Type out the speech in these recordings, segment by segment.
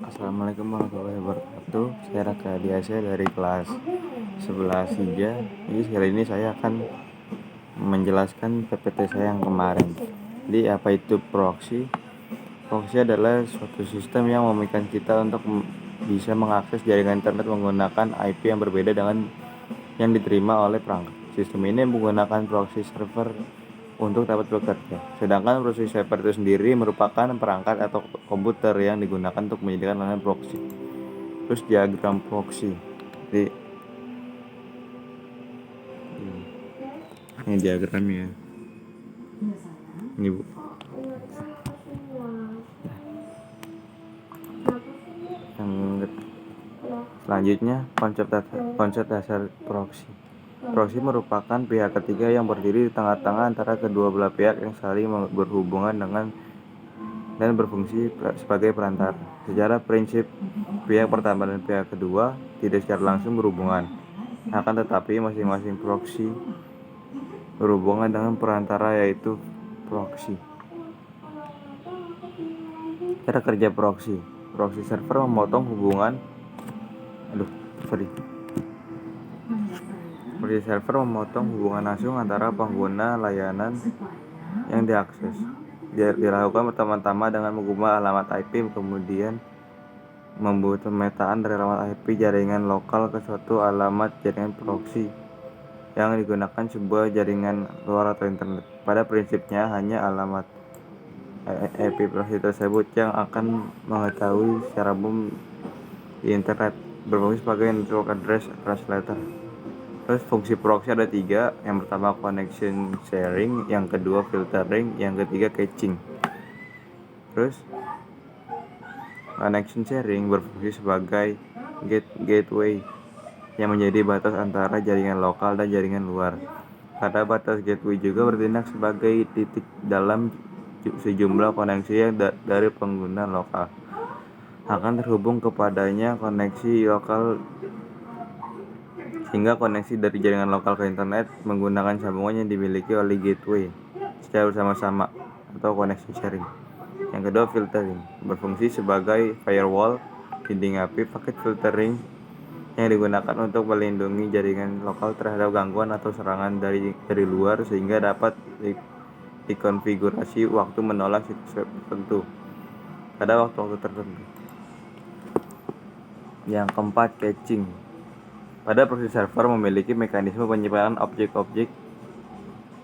Assalamualaikum warahmatullahi wabarakatuh. Saya Raka Diasya dari kelas 11 Hija. Jadi kali ini saya akan menjelaskan PPT saya yang kemarin. Jadi apa itu proxy? Proxy adalah suatu sistem yang memungkinkan kita untuk bisa mengakses jaringan internet menggunakan IP yang berbeda dengan yang diterima oleh perangkat. Sistem ini menggunakan proxy server untuk dapat bekerja. Sedangkan proxy server itu sendiri merupakan perangkat atau komputer yang digunakan untuk menyediakan layanan proxy. Terus diagram proxy. Jadi ini diagramnya. Ini Bu. Yang selanjutnya konsep dasar proxy. Proxy merupakan pihak ketiga yang berdiri di tengah-tengah antara kedua belah pihak yang saling berhubungan dengan dan berfungsi sebagai perantara. Secara prinsip, pihak pertama dan pihak kedua tidak secara langsung berhubungan. Akan tetapi masing-masing proxy berhubungan dengan perantara, yaitu proxy. Cara kerja proxy. Proxy server memotong hubungan Proxy server memotong hubungan langsung antara pengguna layanan yang diakses. Dilakukan pertama-tama dengan mengubah alamat IP, kemudian membuat pemetaan dari alamat IP jaringan lokal ke suatu alamat jaringan proxy yang digunakan sebuah jaringan luar atau internet. Pada prinsipnya hanya alamat IP proxy tersebut yang akan mengetahui secara umum di internet, berfungsi sebagai network address translator. Terus fungsi proxy ada 3. Yang pertama connection sharing, yang kedua filtering, yang ketiga caching. Terus connection sharing berfungsi sebagai gateway yang menjadi batas antara jaringan lokal dan jaringan luar. Pada batas gateway juga bertindak sebagai titik dalam sejumlah koneksi yang dari pengguna lokal akan terhubung kepadanya koneksi lokal, sehingga koneksi dari jaringan lokal ke internet menggunakan sambungan yang dimiliki oleh gateway secara bersama-sama atau connection sharing. Yang kedua filtering, berfungsi sebagai firewall, dinding api. Paket filtering yang digunakan untuk melindungi jaringan lokal terhadap gangguan atau serangan dari luar, sehingga dapat dikonfigurasi waktu menolak situs web tertentu pada waktu-waktu tertentu. Yang keempat caching. Pada proxy server memiliki mekanisme penyimpanan objek-objek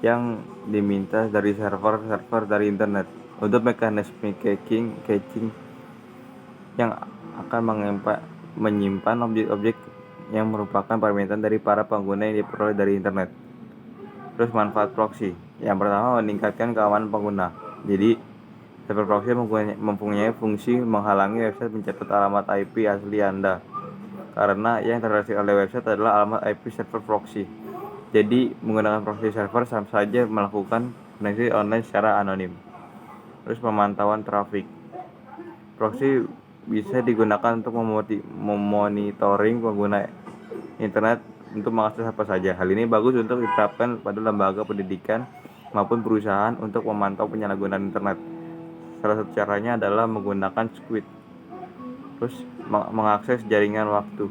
yang diminta dari server-server dari internet. Untuk mekanisme caching yang akan menyimpan objek-objek yang merupakan permintaan dari para pengguna yang diperoleh dari internet. Terus manfaat proxy. Yang pertama, meningkatkan keamanan pengguna. Jadi server proxy mempunyai fungsi menghalangi website mencatat alamat IP asli Anda, karena yang terdeteksi oleh website adalah alamat IP server proxy. Jadi menggunakan proxy server sama saja melakukan koneksi online secara anonim. Terus pemantauan traffic. Proxy bisa digunakan untuk memonitoring pengguna internet untuk mengakses apa saja. Hal ini bagus untuk diterapkan pada lembaga pendidikan maupun perusahaan untuk memantau penyalahgunaan internet. Salah satu caranya adalah menggunakan Squid. Terus mengakses jaringan waktu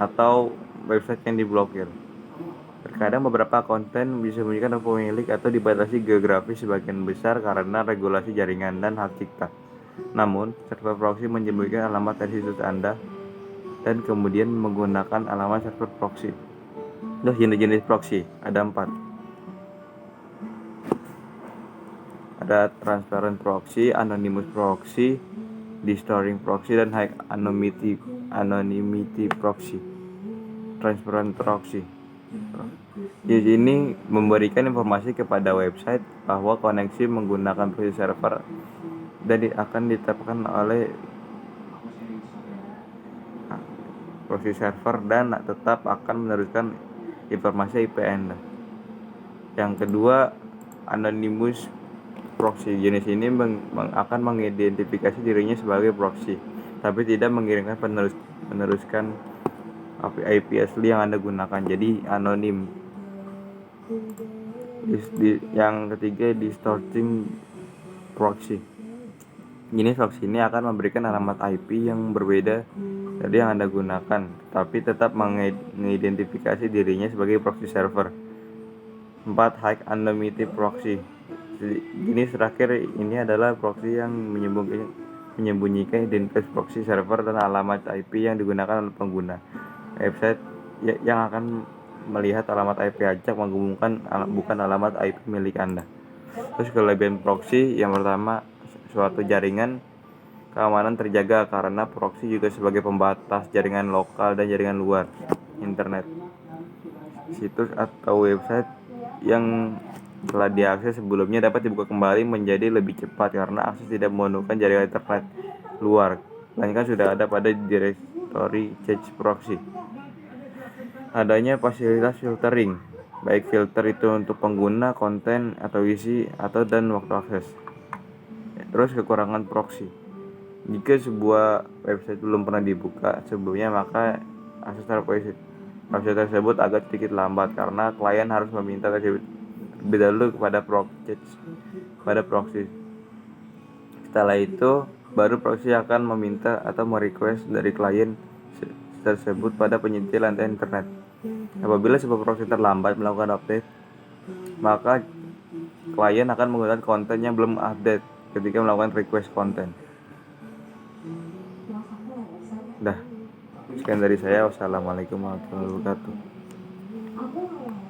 atau website yang diblokir. Terkadang beberapa konten bisa disembunyikan oleh pemilik atau dibatasi geografis sebagian besar karena regulasi jaringan dan hak cipta. Namun, server proxy menyembunyikan alamat dari situs Anda dan kemudian menggunakan alamat server proxy. Terus jenis-jenis proxy ada 4. Ada transparent proxy, anonymous proxy, distorting proxy, dan high anonymity proxy. Transparent proxy. Di sini memberikan informasi kepada website bahwa koneksi menggunakan proxy server dan akan diterapkan oleh proxy server dan tetap akan meneruskan informasi IP Anda. Yang kedua, anonymous proxy. Jenis ini akan mengidentifikasi dirinya sebagai proxy, tapi tidak mengirimkan peneruskan IP asli yang Anda gunakan, jadi anonim. Yang ketiga, distorting proxy. Jenis proxy ini akan memberikan alamat IP yang berbeda dari yang Anda gunakan, tapi tetap mengidentifikasi dirinya sebagai proxy server. 4. High anonymity proxy. Jenis terakhir ini adalah proxy yang menyembunyikan identitas proxy server dan alamat IP yang digunakan oleh pengguna. Website yang akan melihat alamat IP acak menghubungkan bukan alamat IP milik Anda. Terus kelebihan proxy yang pertama, suatu jaringan keamanan terjaga karena proxy juga sebagai pembatas jaringan lokal dan jaringan luar internet. Situs atau website yang telah diakses sebelumnya dapat dibuka kembali menjadi lebih cepat karena akses tidak memerlukan jaringan internet luar, melainkan sudah ada pada directory cache proxy. Adanya fasilitas filtering, baik filter itu untuk pengguna, konten, atau isi, atau dan waktu akses. Terus kekurangan proxy. Jika sebuah website belum pernah dibuka sebelumnya, maka akses website tersebut agak sedikit lambat karena klien harus meminta terlebih dahulu pada proxy. Setelah itu, baru proxy akan meminta atau merequest dari klien tersebut pada penyedia lantai internet. Apabila sebuah proxy terlambat melakukan update, maka klien akan menggunakan konten yang belum update ketika melakukan request konten. Dah, sekian dari saya. Wassalamualaikum warahmatullahi wabarakatuh.